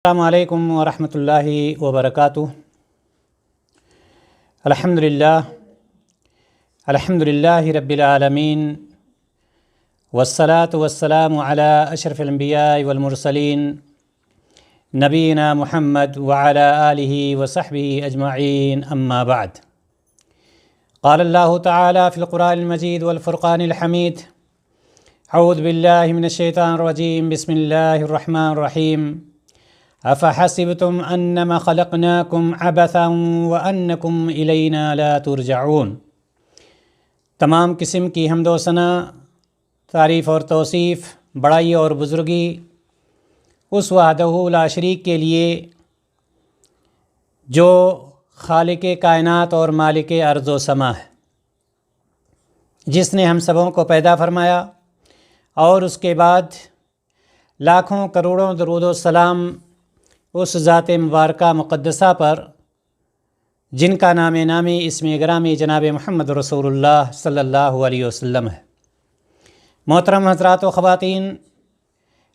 السلام علیکم ورحمۃ اللہ وبرکاتہ۔ الحمدللہ رب العالمین، والصلاة والسلام علی اشرف الانبیاء والمرسلین، نبینا محمد وعلی آلہ وصحبہ اجمعین، اما بعد۔ قال اللہ تعالی فی القرآن المجید والفرقان الحمید، اعوذ باللہ من الشیطان الرجیم، بسم اللہ الرحمن الرحیم۔ افحسبتم انما خلقناکم عبثا وانکم الینا لا ترجعون۔ تمام قسم کی حمد و ثنا، تعریف اور توصیف، بڑائی اور بزرگی اس وحدہ لا شریک کے لیے جو خالق کائنات اور مالک ارض و سما ہے، جس نے ہم سبوں کو پیدا فرمایا اور اس کے بعد لاکھوں کروڑوں درود و سلام اس ذات مبارکہ مقدسہ پر جن کا نام نامی اسم گرامی جناب محمد رسول اللہ صلی اللہ علیہ وسلم ہے۔ محترم حضرات و خواتین،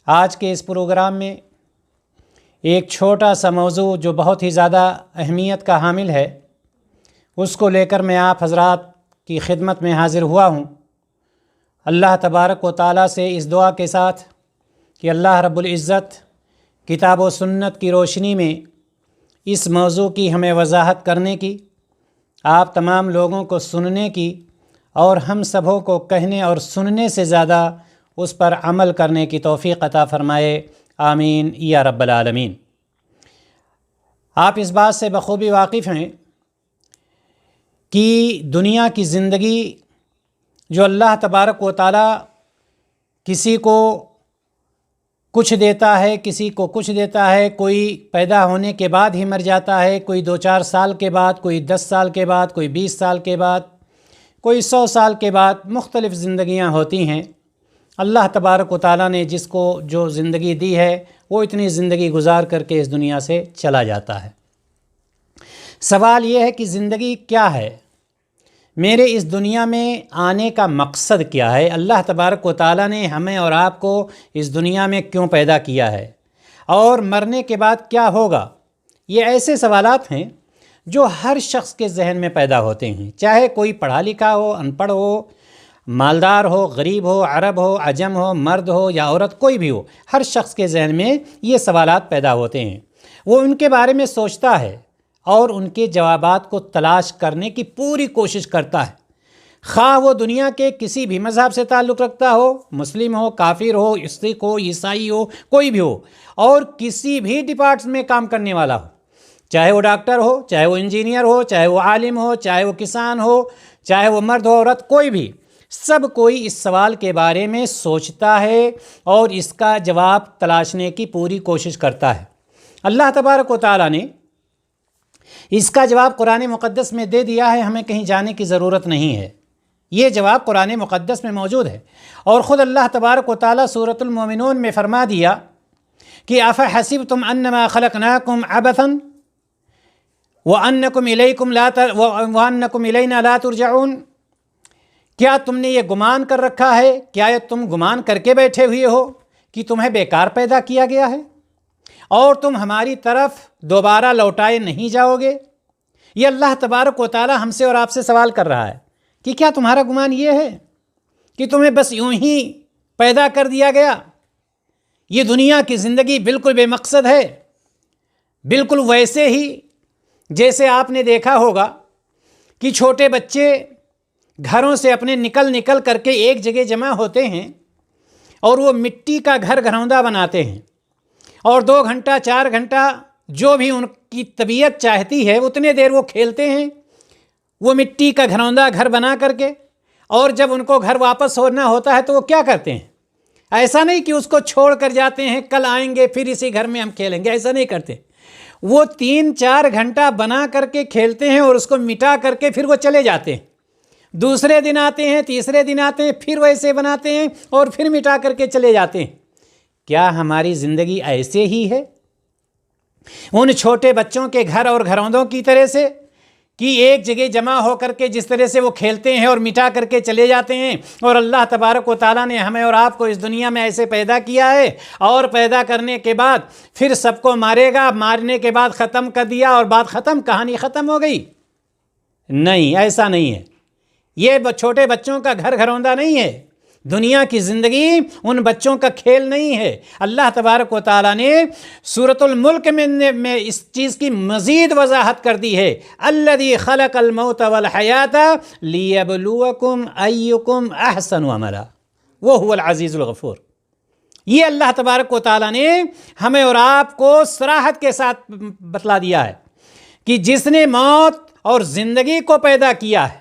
آج کے اس پروگرام میں ایک چھوٹا سا موضوع جو بہت ہی زیادہ اہمیت کا حامل ہے، اس کو لے کر میں آپ حضرات کی خدمت میں حاضر ہوا ہوں۔ اللہ تبارک و تعالیٰ سے اس دعا کے ساتھ کہ اللہ رب العزت کتاب و سنت کی روشنی میں اس موضوع کی ہمیں وضاحت کرنے کی، آپ تمام لوگوں کو سننے کی اور ہم سبوں کو کہنے اور سننے سے زیادہ اس پر عمل کرنے کی توفیق عطا فرمائے، آمین یا رب العالمین۔ آپ اس بات سے بخوبی واقف ہیں کہ دنیا کی زندگی جو اللہ تبارک و تعالی کسی کو کچھ دیتا ہے، کسی کو کچھ دیتا ہے، کوئی پیدا ہونے کے بعد ہی مر جاتا ہے، کوئی 2-4 سال کے بعد، کوئی 10 سال کے بعد، کوئی 20 سال کے بعد، کوئی 100 سال کے بعد، مختلف زندگیاں ہوتی ہیں۔ اللہ تبارک و تعالیٰ نے جس کو جو زندگی دی ہے وہ اتنی زندگی گزار کر کے اس دنیا سے چلا جاتا ہے۔ سوال یہ ہے کہ زندگی کیا ہے؟ میرے اس دنیا میں آنے کا مقصد کیا ہے؟ اللہ تبارک و تعالیٰ نے ہمیں اور آپ کو اس دنیا میں کیوں پیدا کیا ہے؟ اور مرنے کے بعد کیا ہوگا؟ یہ ایسے سوالات ہیں جو ہر شخص کے ذہن میں پیدا ہوتے ہیں، چاہے کوئی پڑھا لکھا ہو، ان پڑھ ہو، مالدار ہو، غریب ہو، عرب ہو، عجم ہو، مرد ہو یا عورت، کوئی بھی ہو، ہر شخص کے ذہن میں یہ سوالات پیدا ہوتے ہیں۔ وہ ان کے بارے میں سوچتا ہے اور ان کے جوابات کو تلاش کرنے کی پوری کوشش کرتا ہے، خواہ وہ دنیا کے کسی بھی مذہب سے تعلق رکھتا ہو، مسلم ہو، کافر ہو، سکھ ہو، عیسائی ہو، کوئی بھی ہو، اور کسی بھی ڈپارٹمنٹ میں کام کرنے والا ہو، چاہے وہ ڈاکٹر ہو، چاہے وہ انجینئر ہو، چاہے وہ عالم ہو، چاہے وہ کسان ہو، چاہے وہ مرد ہو، عورت، کوئی بھی، سب کوئی اس سوال کے بارے میں سوچتا ہے اور اس کا جواب تلاشنے کی پوری کوشش کرتا ہے۔ اللہ تبارک و تعالیٰ نے اس کا جواب قرآن مقدس میں دے دیا ہے، ہمیں کہیں جانے کی ضرورت نہیں ہے، یہ جواب قرآن مقدس میں موجود ہے۔ اور خود اللہ تبارک و تعالیٰ سورۃ المومنون میں فرما دیا کہ افحسبتم انما خلقناکم عبثا وانکم الینا لا ترجعون۔ کیا تم نے یہ گمان کر رکھا ہے، کیا تم گمان کر کے بیٹھے ہوئے ہو کہ تمہیں بیکار پیدا کیا گیا ہے اور تم ہماری طرف دوبارہ لوٹائے نہیں جاؤ گے؟ یہ اللہ تبارک و تعالی ہم سے اور آپ سے سوال کر رہا ہے کہ کیا تمہارا گمان یہ ہے کہ تمہیں بس یوں ہی پیدا کر دیا گیا؟ یہ دنیا کی زندگی بالکل بے مقصد ہے، بالکل ویسے ہی جیسے آپ نے دیکھا ہوگا کہ چھوٹے بچے گھروں سے اپنے نکل کر کے ایک جگہ جمع ہوتے ہیں اور وہ مٹی کا گھر گھروندہ بناتے ہیں، اور 2 گھنٹہ 4 گھنٹہ جو بھی ان کی طبیعت چاہتی ہے اتنے دیر وہ کھیلتے ہیں وہ مٹی کا گھروندہ گھر بنا کر کے، اور جب ان کو گھر واپس ہونا ہوتا ہے تو وہ کیا کرتے ہیں؟ ایسا نہیں کہ اس کو چھوڑ کر جاتے ہیں کل آئیں گے پھر اسی گھر میں ہم کھیلیں گے، ایسا نہیں کرتے۔ وہ 3-4 گھنٹہ بنا کر کے کھیلتے ہیں اور اس کو مٹا کر کے پھر وہ چلے جاتے ہیں، دوسرے دن آتے ہیں، تیسرے دن آتے ہیں، پھر ویسے بناتے ہیں اور پھر مٹا کر کے چلے جاتے ہیں۔ کیا ہماری زندگی ایسے ہی ہے؟ ان چھوٹے بچوں کے گھر اور گھروندوں کی طرح سے کہ ایک جگہ جمع ہو کر کے جس طرح سے وہ کھیلتے ہیں اور مٹا کر کے چلے جاتے ہیں، اور اللہ تبارک و تعالیٰ نے ہمیں اور آپ کو اس دنیا میں ایسے پیدا کیا ہے، اور پیدا کرنے کے بعد پھر سب کو مارے گا، مارنے کے بعد ختم کر دیا اور بات ختم، کہانی ختم ہو گئی؟ نہیں، ایسا نہیں ہے۔ یہ چھوٹے بچوں کا گھر گھروندہ نہیں ہے، دنیا کی زندگی ان بچوں کا کھیل نہیں ہے۔ اللہ تبارک و تعالیٰ نے سورۃ الملک میں اس چیز کی مزید وضاحت کر دی ہے، الذی خلق الموت والحیات لیبلوکم ایکم احسن عملا وہو العزیز الغفور۔ یہ اللہ تبارک و تعالیٰ نے ہمیں اور آپ کو صراحت کے ساتھ بتلا دیا ہے کہ جس نے موت اور زندگی کو پیدا کیا ہے،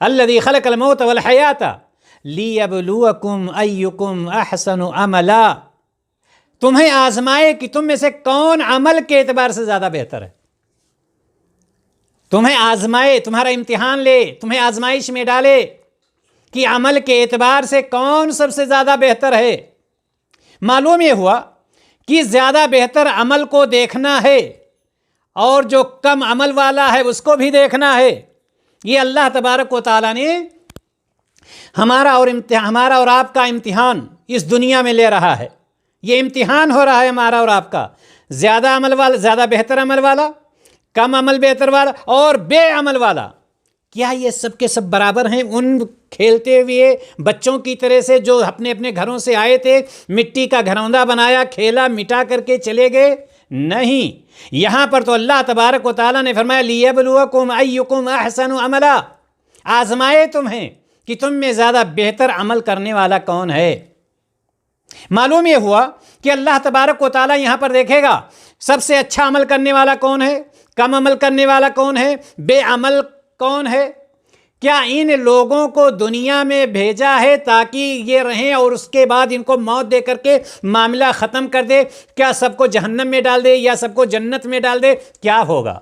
الذی خلق الموت والحیات لیبلوکم ایکم احسن عملا، تمہیں آزمائے کہ تم میں سے کون عمل کے اعتبار سے زیادہ بہتر ہے۔ تمہیں آزمائے، تمہارا امتحان لے، تمہیں آزمائش میں ڈالے کہ عمل کے اعتبار سے کون سب سے زیادہ بہتر ہے۔ معلوم یہ ہوا کہ زیادہ بہتر عمل کو دیکھنا ہے اور جو کم عمل والا ہے اس کو بھی دیکھنا ہے۔ یہ اللہ تبارک و تعالیٰ نے ہمارا اور آپ کا امتحان اس دنیا میں لے رہا ہے۔ یہ امتحان ہو رہا ہے ہمارا اور آپ کا، زیادہ عمل والا، زیادہ بہتر عمل والا، کم عمل بہتر والا اور بے عمل والا، کیا یہ سب کے سب برابر ہیں ان کھیلتے ہوئے بچوں کی طرح سے جو اپنے اپنے گھروں سے آئے تھے، مٹی کا گھروندہ بنایا، کھیلا، مٹا کر کے چلے گئے؟ نہیں، یہاں پر تو اللہ تبارک و تعالیٰ نے فرمایا لیبلوکم ایکم احسن عملا، آزمائے تمہیں کہ تم میں زیادہ بہتر عمل کرنے والا کون ہے۔ معلوم یہ ہوا کہ اللہ تبارک و تعالیٰ یہاں پر دیکھے گا سب سے اچھا عمل کرنے والا کون ہے، کم عمل کرنے والا کون ہے، بے عمل کون ہے۔ کیا ان لوگوں کو دنیا میں بھیجا ہے تاکہ یہ رہیں اور اس کے بعد ان کو موت دے کر کے معاملہ ختم کر دے؟ کیا سب کو جہنم میں ڈال دے یا سب کو جنت میں ڈال دے؟ کیا ہوگا؟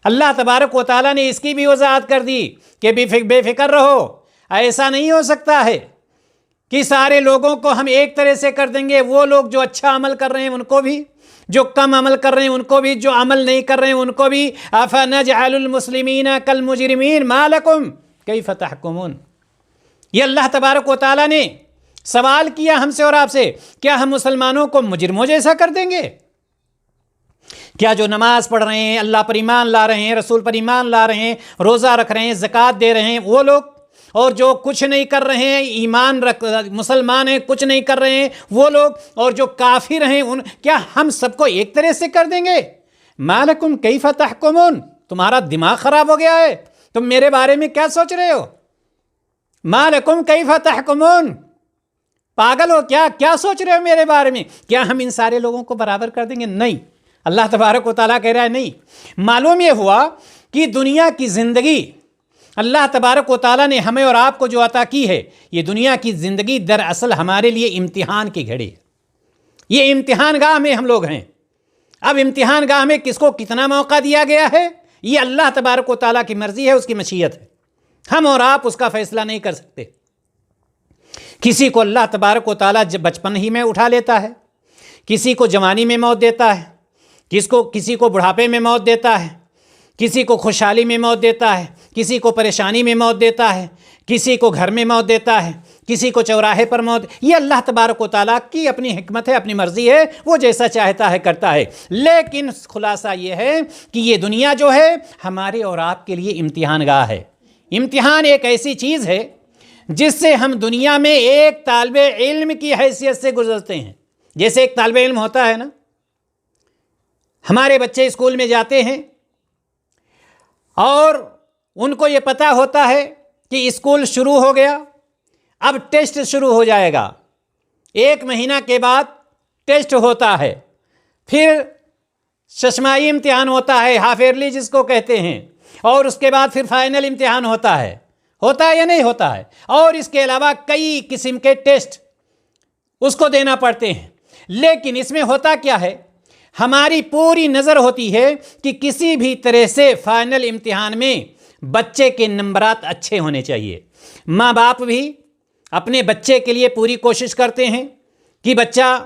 اللہ تبارک و تعالیٰ نے اس کی بھی وضاحت کر دی کہ بے فکر رہو، ایسا نہیں ہو سکتا ہے کہ سارے لوگوں کو ہم ایک طرح سے کر دیں گے، وہ لوگ جو اچھا عمل کر رہے ہیں ان کو بھی، جو کم عمل کر رہے ہیں ان کو بھی، جو عمل نہیں کر رہے ہیں ان کو بھی۔ افنجعل المسلمین کالمجرمین ما لکم کیف تحکمون۔ یہ اللہ تبارک و تعالیٰ نے سوال کیا ہم سے اور آپ سے، کیا ہم مسلمانوں کو مجرموں جیسا کر دیں گے؟ کیا جو نماز پڑھ رہے ہیں، اللہ پر ایمان لا رہے ہیں، رسول پر ایمان لا رہے ہیں، روزہ رکھ رہے ہیں، زکوٰۃ دے رہے ہیں، وہ لوگ، اور جو کچھ نہیں کر رہے ہیں، ایمان مسلمان ہیں کچھ نہیں کر رہے ہیں وہ لوگ، اور جو کافر ہیں کیا ہم سب کو ایک طرح سے کر دیں گے؟ ما لکم کیف تحکمون، تمہارا دماغ خراب ہو گیا ہے؟ تم میرے بارے میں کیا سوچ رہے ہو؟ ما لکم کیف تحکمون، پاگل ہو کیا سوچ رہے ہو میرے بارے میں؟ کیا ہم ان سارے لوگوں کو برابر کر دیں گے؟ نہیں، اللہ تبارک و تعالیٰ کہہ رہا ہے نہیں۔ معلوم یہ ہوا کہ دنیا کی زندگی اللہ تبارک و تعالیٰ نے ہمیں اور آپ کو جو عطا کی ہے، یہ دنیا کی زندگی دراصل ہمارے لیے امتحان کی گھڑی ہے۔ یہ امتحان گاہ میں ہم لوگ ہیں۔ اب امتحان گاہ میں کس کو کتنا موقع دیا گیا ہے، یہ اللہ تبارک و تعالیٰ کی مرضی ہے، اس کی مشیت ہے، ہم اور آپ اس کا فیصلہ نہیں کر سکتے۔ کسی کو اللہ تبارک و تعالیٰ بچپن ہی میں اٹھا لیتا ہے، کسی کو جوانی میں موت دیتا ہے، کسی کو بڑھاپے میں موت دیتا ہے، کسی کو خوشحالی میں موت دیتا ہے، کسی کو پریشانی میں موت دیتا ہے، کسی کو گھر میں موت دیتا ہے، کسی کو چوراہے پر موت۔ یہ اللہ تبارک و تعالیٰ کی اپنی حکمت ہے، اپنی مرضی ہے، وہ جیسا چاہتا ہے کرتا ہے۔ لیکن خلاصہ یہ ہے کہ یہ دنیا جو ہے ہمارے اور آپ کے لیے امتحان گاہ ہے۔ امتحان ایک ایسی چیز ہے جس سے ہم دنیا میں ایک طالب علم کی حیثیت سے گزرتے ہیں۔ جیسے ایک طالب علم ہوتا ہے نا، ہمارے بچے اسکول میں جاتے ہیں اور ان کو یہ پتہ ہوتا ہے کہ اسکول شروع ہو گیا، اب ٹیسٹ شروع ہو جائے گا، 1 مہینہ کے بعد ٹیسٹ ہوتا ہے، پھر ششماہی امتحان ہوتا ہے، ہاف ایئرلی جس کو کہتے ہیں، اور اس کے بعد پھر فائنل امتحان ہوتا ہے یا نہیں ہوتا ہے، اور اس کے علاوہ کئی قسم کے ٹیسٹ اس کو دینا پڑتے ہیں۔ لیکن اس میں ہوتا کیا ہے، ہماری پوری نظر ہوتی ہے کہ کسی بھی طرح سے فائنل امتحان میں بچے کے نمبرات اچھے ہونے چاہیے۔ ماں باپ بھی اپنے بچے کے لیے پوری کوشش کرتے ہیں کہ بچہ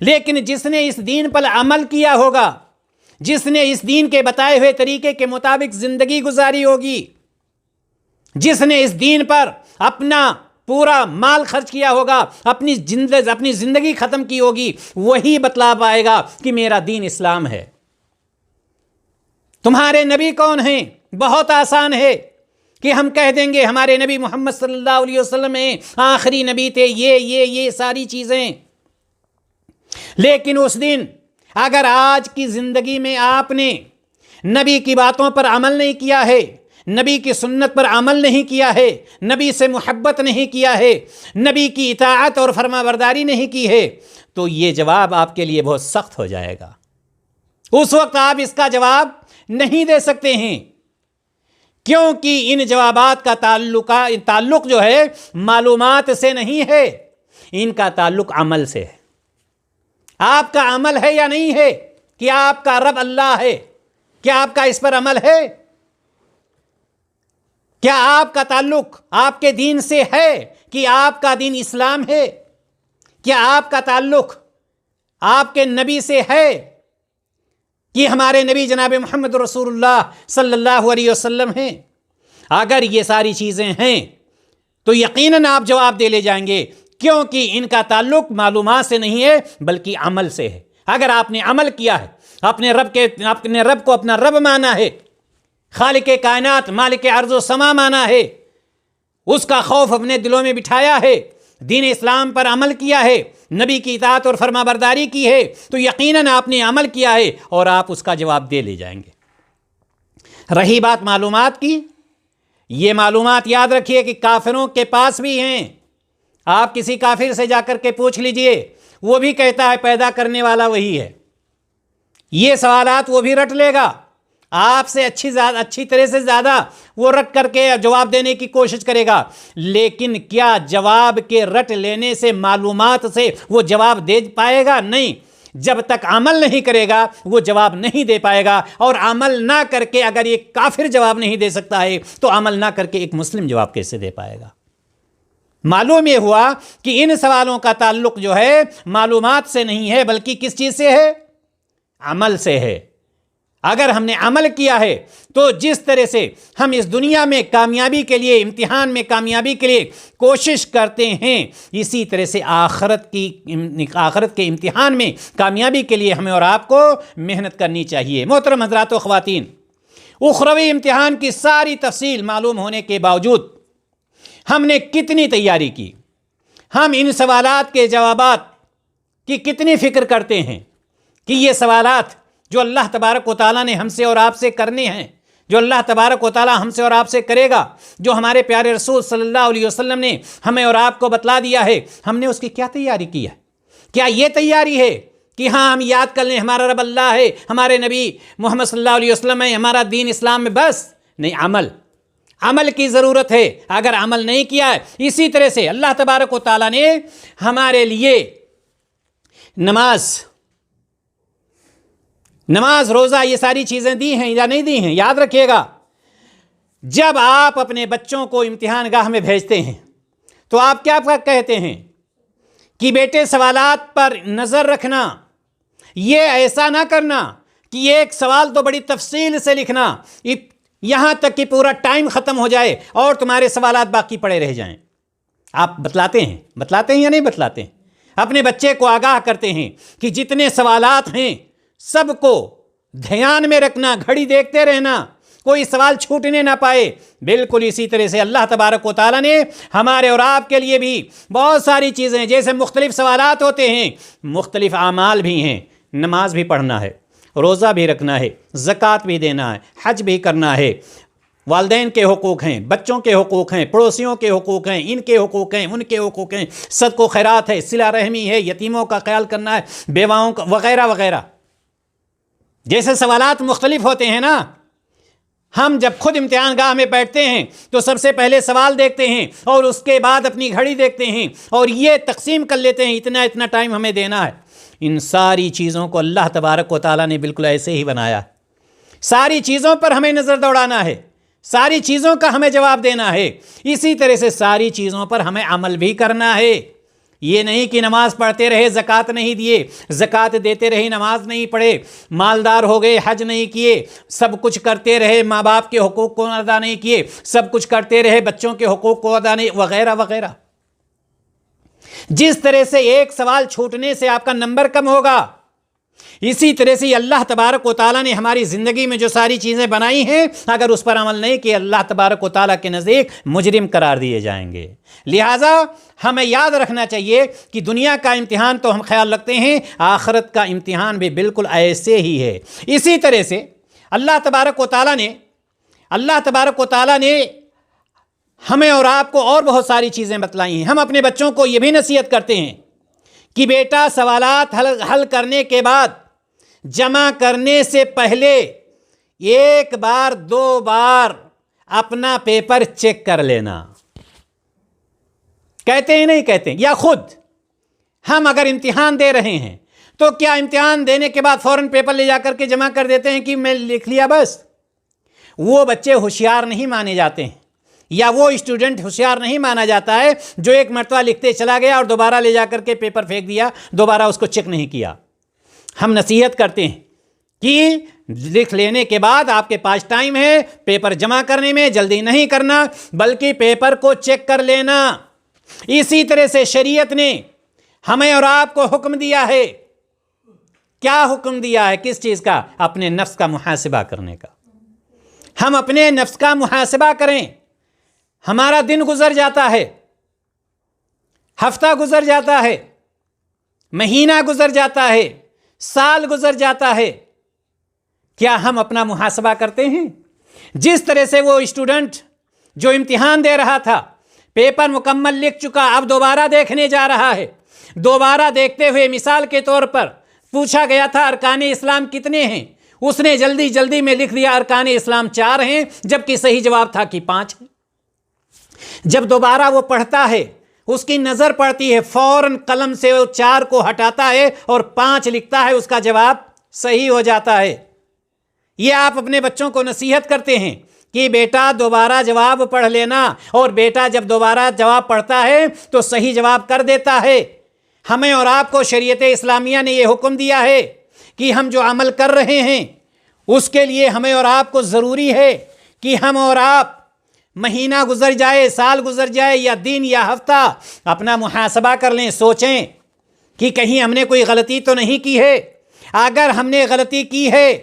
لیکن جس نے اس دین پر عمل کیا ہوگا، جس نے اس دین کے بتائے ہوئے طریقے کے مطابق زندگی گزاری ہوگی، جس نے اس دین پر اپنا پورا مال خرچ کیا ہوگا، اپنی زندگی ختم کی ہوگی، وہی بتلا پائے گا کہ میرا دین اسلام ہے۔ تمہارے نبی کون ہیں؟ بہت آسان ہے کہ ہم کہہ دیں گے ہمارے نبی محمد صلی اللہ علیہ وسلم ہیں، آخری نبی تھے، یہ ساری چیزیں۔ لیکن اس دن اگر آج کی زندگی میں آپ نے نبی کی باتوں پر عمل نہیں کیا ہے، نبی کی سنت پر عمل نہیں کیا ہے، نبی سے محبت نہیں کیا ہے، نبی کی اطاعت اور فرما برداری نہیں کی ہے، تو یہ جواب آپ کے لیے بہت سخت ہو جائے گا۔ اس وقت آپ اس کا جواب نہیں دے سکتے ہیں، کیونکہ ان جوابات کا تعلق جو ہے معلومات سے نہیں ہے، ان کا تعلق عمل سے ہے۔ آپ کا عمل ہے یا نہیں ہے کہ آپ کا رب اللہ ہے؟ کیا آپ کا اس پر عمل ہے؟ کیا آپ کا تعلق آپ کے دین سے ہے کہ آپ کا دین اسلام ہے؟ کیا آپ کا تعلق آپ کے نبی سے ہے کہ ہمارے نبی جناب محمد رسول اللہ صلی اللہ علیہ وسلم ہیں؟ اگر یہ ساری چیزیں ہیں تو یقیناً آپ جواب دے لے جائیں گے، کیونکہ ان کا تعلق معلومات سے نہیں ہے بلکہ عمل سے ہے۔ اگر آپ نے عمل کیا ہے، اپنے رب کو اپنا رب مانا ہے، خالق کائنات مالک ارض و سما مانا ہے، اس کا خوف اپنے دلوں میں بٹھایا ہے، دین اسلام پر عمل کیا ہے، نبی کی اطاعت اور فرما برداری کی ہے، تو یقیناً آپ نے عمل کیا ہے اور آپ اس کا جواب دے لے جائیں گے۔ رہی بات معلومات کی، یہ معلومات یاد رکھیے کہ کافروں کے پاس بھی ہیں۔ آپ کسی کافر سے جا کر کے پوچھ لیجئے، وہ بھی کہتا ہے پیدا کرنے والا وہی ہے۔ یہ سوالات وہ بھی رٹ لے گا، آپ سے اچھی طرح سے زیادہ وہ رٹ کر کے جواب دینے کی کوشش کرے گا، لیکن کیا جواب کے رٹ لینے سے، معلومات سے وہ جواب دے پائے گا؟ نہیں۔ جب تک عمل نہیں کرے گا وہ جواب نہیں دے پائے گا، اور عمل نہ کر کے اگر ایک کافر جواب نہیں دے سکتا ہے تو عمل نہ کر کے ایک مسلم جواب کیسے دے پائے گا؟ معلوم یہ ہوا کہ ان سوالوں کا تعلق جو ہے معلومات سے نہیں ہے بلکہ کس چیز سے ہے؟ عمل سے ہے۔ اگر ہم نے عمل کیا ہے تو جس طرح سے ہم اس دنیا میں کامیابی کے لیے، امتحان میں کامیابی کے لیے کوشش کرتے ہیں، اسی طرح سے آخرت کے امتحان میں کامیابی کے لیے ہمیں اور آپ کو محنت کرنی چاہیے۔ محترم حضرات و خواتین، اخروی امتحان کی ساری تفصیل معلوم ہونے کے باوجود ہم نے کتنی تیاری کی؟ ہم ان سوالات کے جوابات کی کتنی فکر کرتے ہیں کہ یہ سوالات جو اللہ تبارک و تعالیٰ نے ہم سے اور آپ سے کرنے ہیں، جو اللہ تبارک و تعالیٰ ہم سے اور آپ سے کرے گا، جو ہمارے پیارے رسول صلی اللہ علیہ وسلم نے ہمیں اور آپ کو بتلا دیا ہے، ہم نے اس کی کیا تیاری کی ہے؟ کیا یہ تیاری ہے کہ ہاں ہم یاد کر لیں ہمارا رب اللہ ہے، ہمارے نبی محمد صلی اللہ علیہ وسلم ہے، ہمارا دین اسلام میں بس؟ نہیں، عمل کی ضرورت ہے۔ اگر عمل نہیں کیا ہے، اسی طرح سے اللہ تبارک و تعالیٰ نے ہمارے لیے نماز، روزہ، یہ ساری چیزیں دی ہیں یا نہیں دی ہیں؟ یاد رکھیے گا، جب آپ اپنے بچوں کو امتحان گاہ میں بھیجتے ہیں تو آپ کیا کہتے ہیں کہ بیٹے سوالات پر نظر رکھنا، یہ ایسا نہ کرنا کہ ایک سوال تو بڑی تفصیل سے لکھنا، یہاں تک کہ پورا ٹائم ختم ہو جائے اور تمہارے سوالات باقی پڑے رہ جائیں۔ آپ بتلاتے ہیں یا نہیں بتلاتے ہیں؟ اپنے بچے کو آگاہ کرتے ہیں کہ جتنے سوالات ہیں سب کو دھیان میں رکھنا، گھڑی دیکھتے رہنا، کوئی سوال چھوٹنے نہ پائے۔ بالکل اسی طرح سے اللہ تبارک و تعالیٰ نے ہمارے اور آپ کے لیے بھی بہت ساری چیزیں، جیسے مختلف سوالات ہوتے ہیں، مختلف اعمال بھی ہیں۔ نماز بھی پڑھنا ہے، روزہ بھی رکھنا ہے، زکوٰۃ بھی دینا ہے، حج بھی کرنا ہے، والدین کے حقوق ہیں، بچوں کے حقوق ہیں، پڑوسیوں کے حقوق ہیں، ان کے حقوق ہیں، ان کے حقوق ہیں، صدقہ و خیرات ہے، صلہ رحمی ہے، یتیموں کا خیال کرنا ہے، بیواؤں کا، وغیرہ وغیرہ۔ جیسے سوالات مختلف ہوتے ہیں نا، ہم جب خود امتحان گاہ میں بیٹھتے ہیں تو سب سے پہلے سوال دیکھتے ہیں اور اس کے بعد اپنی گھڑی دیکھتے ہیں اور یہ تقسیم کر لیتے ہیں اتنا ٹائم ہمیں دینا ہے۔ ان ساری چیزوں کو اللہ تبارک و تعالیٰ نے بالکل ایسے ہی بنایا ہے۔ ساری چیزوں پر ہمیں نظر دوڑانا ہے، ساری چیزوں کا ہمیں جواب دینا ہے، اسی طرح سے ساری چیزوں پر ہمیں عمل بھی کرنا ہے۔ یہ نہیں کہ نماز پڑھتے رہے زکوٰۃ نہیں دیے، زکوٰۃ دیتے رہے نماز نہیں پڑھے، مالدار ہو گئے حج نہیں کیے، سب کچھ کرتے رہے ماں باپ کے حقوق کو ادا نہیں کیے، سب کچھ کرتے رہے بچوں کے حقوق کو ادا نہیں، وغیرہ وغیرہ۔ جس طرح سے ایک سوال چھوٹنے سے آپ کا نمبر کم ہوگا، اسی طرح سے اللہ تبارک و تعالیٰ نے ہماری زندگی میں جو ساری چیزیں بنائی ہیں، اگر اس پر عمل نہیں کیا اللہ تبارک و تعالیٰ کے نزدیک مجرم قرار دیے جائیں گے۔ لہٰذا ہمیں یاد رکھنا چاہیے کہ دنیا کا امتحان تو ہم خیال رکھتے ہیں، آخرت کا امتحان بھی بالکل ایسے ہی ہے۔ اسی طرح سے اللہ تبارک و تعالیٰ نے ہمیں اور آپ کو اور بہت ساری چیزیں بتلائی ہیں۔ ہم اپنے بچوں کو یہ بھی نصیحت کرتے ہیں کہ بیٹا سوالات حل کرنے کے بعد جمع کرنے سے پہلے ایک بار دو بار اپنا پیپر چیک کر لینا۔ کہتے ہیں نہیں کہتے ہیں؟ یا خود ہم اگر امتحان دے رہے ہیں تو کیا امتحان دینے کے بعد فوراً پیپر لے جا کر کے جمع کر دیتے ہیں کہ میں لکھ لیا بس؟ وہ بچے ہوشیار نہیں مانے جاتے ہیں، یا وہ اسٹوڈنٹ ہوشیار نہیں مانا جاتا ہے جو ایک مرتبہ لکھتے چلا گیا اور دوبارہ لے جا کر کے پیپر پھینک دیا، دوبارہ اس کو چیک نہیں کیا۔ ہم نصیحت کرتے ہیں کہ لکھ لینے کے بعد آپ کے پاس ٹائم ہے، پیپر جمع کرنے میں جلدی نہیں کرنا بلکہ پیپر کو چیک کر لینا۔ اسی طرح سے شریعت نے ہمیں اور آپ کو حکم دیا ہے، کیا حکم دیا ہے؟ کس چیز کا؟ اپنے نفس کا محاسبہ کرنے کا۔ ہم اپنے نفس کا محاسبہ کریں۔ ہمارا دن گزر جاتا ہے، ہفتہ گزر جاتا ہے، مہینہ گزر جاتا ہے، سال گزر جاتا ہے، کیا ہم اپنا محاسبہ کرتے ہیں؟ جس طرح سے وہ اسٹوڈنٹ جو امتحان دے رہا تھا، پیپر مکمل لکھ چکا، اب دوبارہ دیکھنے جا رہا ہے، دوبارہ دیکھتے ہوئے مثال کے طور پر پوچھا گیا تھا ارکان اسلام کتنے ہیں، اس نے جلدی جلدی میں لکھ دیا ارکان اسلام 4 ہیں، جبکہ صحیح جواب تھا کہ 5 ہیں۔ جب دوبارہ وہ پڑھتا ہے، اس کی نظر پڑتی ہے، فوراً قلم سے وہ 4 کو ہٹاتا ہے اور 5 لکھتا ہے، اس کا جواب صحیح ہو جاتا ہے۔ یہ آپ اپنے بچوں کو نصیحت کرتے ہیں کہ بیٹا دوبارہ جواب پڑھ لینا، اور بیٹا جب دوبارہ جواب پڑھتا ہے تو صحیح جواب کر دیتا ہے۔ ہمیں اور آپ کو شریعت اسلامیہ نے یہ حکم دیا ہے کہ ہم جو عمل کر رہے ہیں اس کے لیے ہمیں اور آپ کو ضروری ہے کہ ہم اور آپ مہینہ گزر جائے، سال گزر جائے، یا دن یا ہفتہ، اپنا محاسبہ کر لیں، سوچیں کہ کہیں ہم نے کوئی غلطی تو نہیں کی ہے۔ اگر ہم نے غلطی کی ہے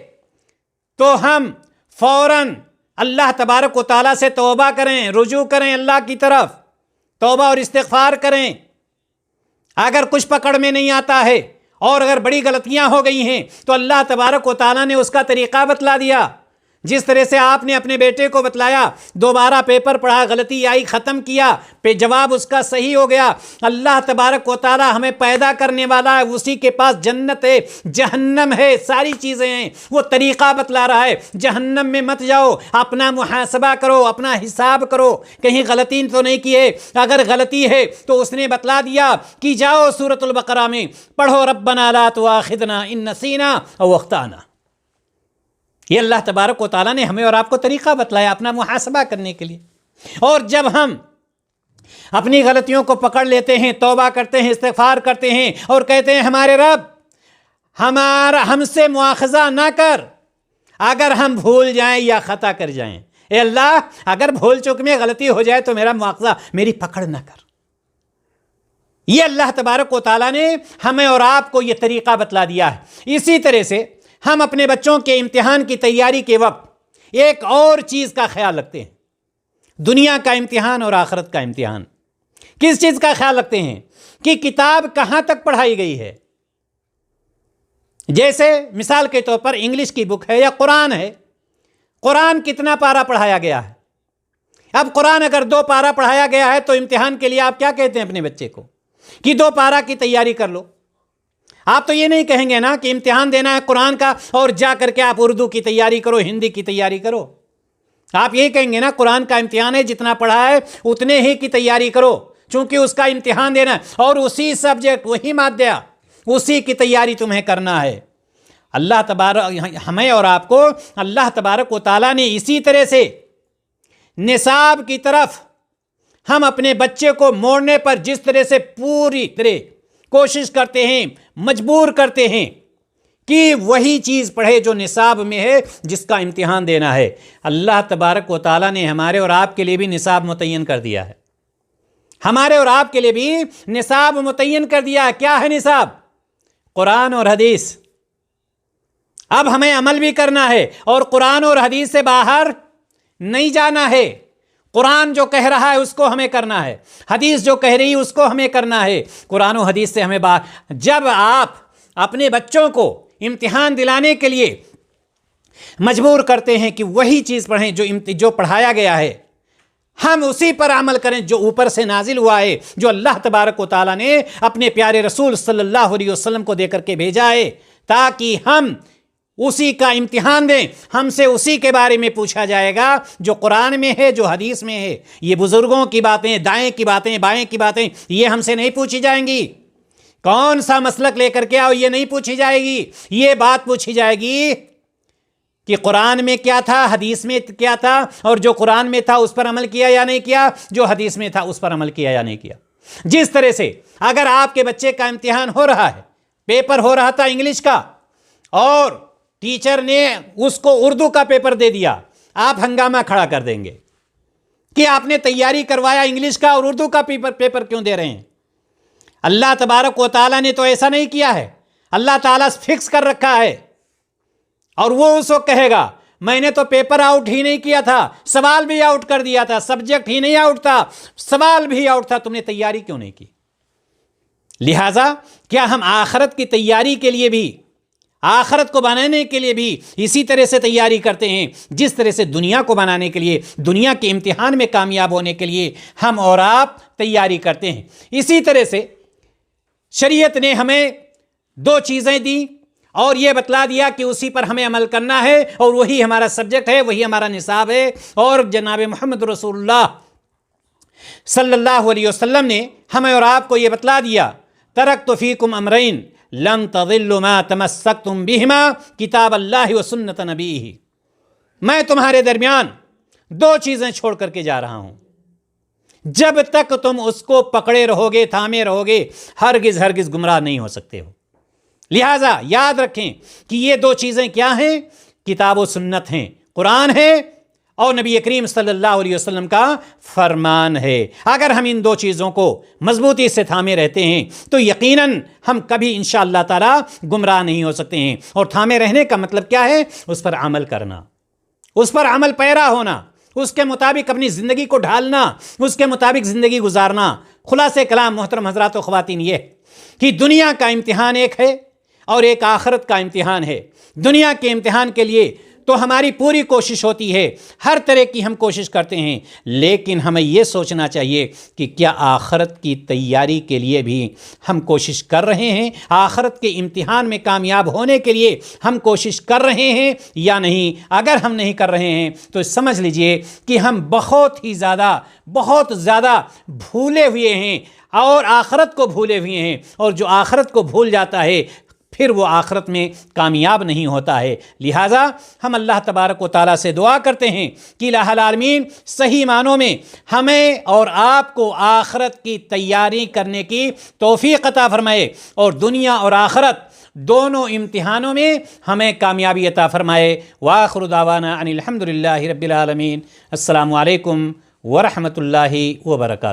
تو ہم فوراً اللہ تبارک و تعالیٰ سے توبہ کریں، رجوع کریں اللہ کی طرف، توبہ اور استغفار کریں۔ اگر کچھ پکڑ میں نہیں آتا ہے اور اگر بڑی غلطیاں ہو گئی ہیں تو اللہ تبارک و تعالیٰ نے اس کا طریقہ بتلا دیا۔ جس طرح سے آپ نے اپنے بیٹے کو بتلایا، دوبارہ پیپر پڑھا، غلطی آئی، ختم کیا، جواب اس کا صحیح ہو گیا۔ اللہ تبارک و تعالیٰ ہمیں پیدا کرنے والا ہے، اسی کے پاس جنت ہے، جہنم ہے، ساری چیزیں ہیں، وہ طریقہ بتلا رہا ہے۔ جہنم میں مت جاؤ، اپنا محاسبہ کرو، اپنا حساب کرو، کہیں غلطی تو نہیں کی ہے۔ اگر غلطی ہے تو اس نے بتلا دیا کہ جاؤ سورۃ البقرہ میں پڑھو، ربنا لا تؤاخذنا ان نسینا او اخطانا۔ یہ اللہ تبارک و تعالیٰ نے ہمیں اور آپ کو طریقہ بتلایا اپنا محاسبہ کرنے کے لیے۔ اور جب ہم اپنی غلطیوں کو پکڑ لیتے ہیں، توبہ کرتے ہیں، استغفار کرتے ہیں اور کہتے ہیں ہمارے رب ہم سے مواخذہ نہ کر اگر ہم بھول جائیں یا خطا کر جائیں، اے اللہ اگر بھول چوک میں غلطی ہو جائے تو میرا مواخذہ، میری پکڑ نہ کر۔ یہ اللہ تبارک و تعالیٰ نے ہمیں اور آپ کو یہ طریقہ بتلا دیا ہے۔ اسی طرح سے ہم اپنے بچوں کے امتحان کی تیاری کے وقت ایک اور چیز کا خیال رکھتے ہیں، دنیا کا امتحان اور آخرت کا امتحان۔ کس چیز کا خیال رکھتے ہیں؟ کہ کتاب کہاں تک پڑھائی گئی ہے۔ جیسے مثال کے طور پر انگلش کی بک ہے یا قرآن ہے، قرآن کتنا پارہ پڑھایا گیا ہے؟ اب قرآن اگر 2 پارہ پڑھایا گیا ہے تو امتحان کے لیے آپ کیا کہتے ہیں اپنے بچے کو؟ کہ 2 پارہ کی تیاری کر لو۔ آپ تو یہ نہیں کہیں گے نا کہ امتحان دینا ہے قرآن کا اور جا کر کے آپ اردو کی تیاری کرو، ہندی کی تیاری کرو۔ آپ یہ کہیں گے نا قرآن کا امتحان ہے، جتنا پڑھا ہے اتنے ہی کی تیاری کرو، چونکہ اس کا امتحان دینا ہے اور اسی سبجیکٹ، وہی مادہ، اسی کی تیاری تمہیں کرنا ہے۔ اللہ تبارک ہمیں اور آپ کو اللہ تبارک و تعالیٰ نے اسی طرح سے نصاب کی طرف ہم اپنے بچے کو موڑنے پر جس طرح سے پوری طرح کوشش کرتے ہیں، مجبور کرتے ہیں کہ وہی چیز پڑھے جو نصاب میں ہے، جس کا امتحان دینا ہے، اللہ تبارک و تعالیٰ نے ہمارے اور آپ کے لیے بھی نصاب متعین کر دیا ہے۔ ہمارے اور آپ کے لیے بھی نصاب متعین کر دیا ہے۔ کیا ہے نصاب؟ قرآن اور حدیث۔ اب ہمیں عمل بھی کرنا ہے اور قرآن اور حدیث سے باہر نہیں جانا ہے۔ قرآن جو کہہ رہا ہے اس کو ہمیں کرنا ہے، حدیث جو کہہ رہی ہے اس کو ہمیں کرنا ہے۔ قرآن و حدیث سے ہمیں جب آپ اپنے بچوں کو امتحان دلانے کے لیے مجبور کرتے ہیں کہ وہی چیز پڑھیں جو پڑھایا گیا ہے، ہم اسی پر عمل کریں جو اوپر سے نازل ہوا ہے، جو اللہ تبارک و تعالیٰ نے اپنے پیارے رسول صلی اللہ علیہ وسلم کو دے کر کے بھیجا ہے، تاکہ ہم اسی کا امتحان دیں۔ ہم سے اسی کے بارے میں پوچھا جائے گا جو قرآن میں ہے، جو حدیث میں ہے۔ یہ بزرگوں کی باتیں، دائیں کی باتیں، بائیں کی باتیں، یہ ہم سے نہیں پوچھی جائیں گی۔ کون سا مسلک لے کر کے آؤ، یہ نہیں پوچھی جائے گی۔ یہ بات پوچھی جائے گی کہ قرآن میں کیا تھا، حدیث میں کیا تھا، اور جو قرآن میں تھا اس پر عمل کیا یا نہیں کیا، جو حدیث میں تھا اس پر عمل کیا یا نہیں کیا۔ جس طرح سے اگر آپ کے بچے کا امتحان ہو رہا ہے، پیپر ہو رہا تھا انگلش کا، اور ٹیچر نے اس کو اردو کا پیپر دے دیا، آپ ہنگامہ کھڑا کر دیں گے کہ آپ نے تیاری کروایا انگلش کا اور اردو کا پیپر کیوں دے رہے ہیں؟ اللہ تبارک و تعالیٰ نے تو ایسا نہیں کیا ہے۔ اللہ تعالیٰ فکس کر رکھا ہے، اور وہ اس وقت کہے گا میں نے تو پیپر آؤٹ ہی نہیں کیا تھا، سوال بھی آؤٹ کر دیا تھا، سبجیکٹ ہی نہیں آؤٹ تھا، سوال بھی آؤٹ تھا، تم نے تیاری کیوں نہیں کی؟ لہٰذا کیا ہم آخرت کی تیاری کے لیے بھی، آخرت کو بنانے کے لیے بھی اسی طرح سے تیاری کرتے ہیں جس طرح سے دنیا کو بنانے کے لیے، دنیا کے امتحان میں کامیاب ہونے کے لیے ہم اور آپ تیاری کرتے ہیں؟ اسی طرح سے شریعت نے ہمیں دو چیزیں دیں اور یہ بتلا دیا کہ اسی پر ہمیں عمل کرنا ہے، اور وہی ہمارا سبجیکٹ ہے، وہی ہمارا نصاب ہے۔ اور جناب محمد رسول اللہ صلی اللہ علیہ وسلم نے ہمیں اور آپ کو یہ بتلا دیا، ترکت فیکم امرین لن تضلوا ما تمسکتم بہما کتاب اللہ و سنت نبیہ، میں تمہارے درمیان دو چیزیں چھوڑ کر کے جا رہا ہوں، جب تک تم اس کو پکڑے رہو گے، تھامے رہو گے، ہرگز ہرگز گمراہ نہیں ہو سکتے ہو۔ لہٰذا یاد رکھیں کہ یہ دو چیزیں کیا ہیں؟ کتاب و سنت ہیں، قرآن ہے اور نبی کریم صلی اللہ علیہ وسلم کا فرمان ہے۔ اگر ہم ان دو چیزوں کو مضبوطی سے تھامے رہتے ہیں تو یقیناً ہم کبھی انشاءاللہ تعالی گمراہ نہیں ہو سکتے ہیں۔ اور تھامے رہنے کا مطلب کیا ہے؟ اس پر عمل کرنا، اس پر عمل پیرا ہونا، اس کے مطابق اپنی زندگی کو ڈھالنا، اس کے مطابق زندگی گزارنا۔ خلاصہ کلام محترم حضرات و خواتین یہ کہ دنیا کا امتحان ایک ہے اور ایک آخرت کا امتحان ہے۔ دنیا کے امتحان کے لیے تو ہماری پوری کوشش ہوتی ہے، ہر طرح کی ہم کوشش کرتے ہیں، لیکن ہمیں یہ سوچنا چاہیے کہ کیا آخرت کی تیاری کے لیے بھی ہم کوشش کر رہے ہیں؟ آخرت کے امتحان میں کامیاب ہونے کے لیے ہم کوشش کر رہے ہیں یا نہیں؟ اگر ہم نہیں کر رہے ہیں تو سمجھ لیجئے کہ ہم بہت زیادہ بھولے ہوئے ہیں اور آخرت کو بھولے ہوئے ہیں، اور جو آخرت کو بھول جاتا ہے پھر وہ آخرت میں کامیاب نہیں ہوتا ہے۔ لہٰذا ہم اللہ تبارک و تعالیٰ سے دعا کرتے ہیں کہ الہ العالمین صحیح معنوں میں ہمیں اور آپ کو آخرت کی تیاری کرنے کی توفیق عطا فرمائے، اور دنیا اور آخرت دونوں امتحانوں میں ہمیں کامیابی عطا فرمائے۔ وآخر دعوانا ان الحمد للہ رب العالمین۔ السلام علیکم ورحمۃ اللہ وبرکاتہ۔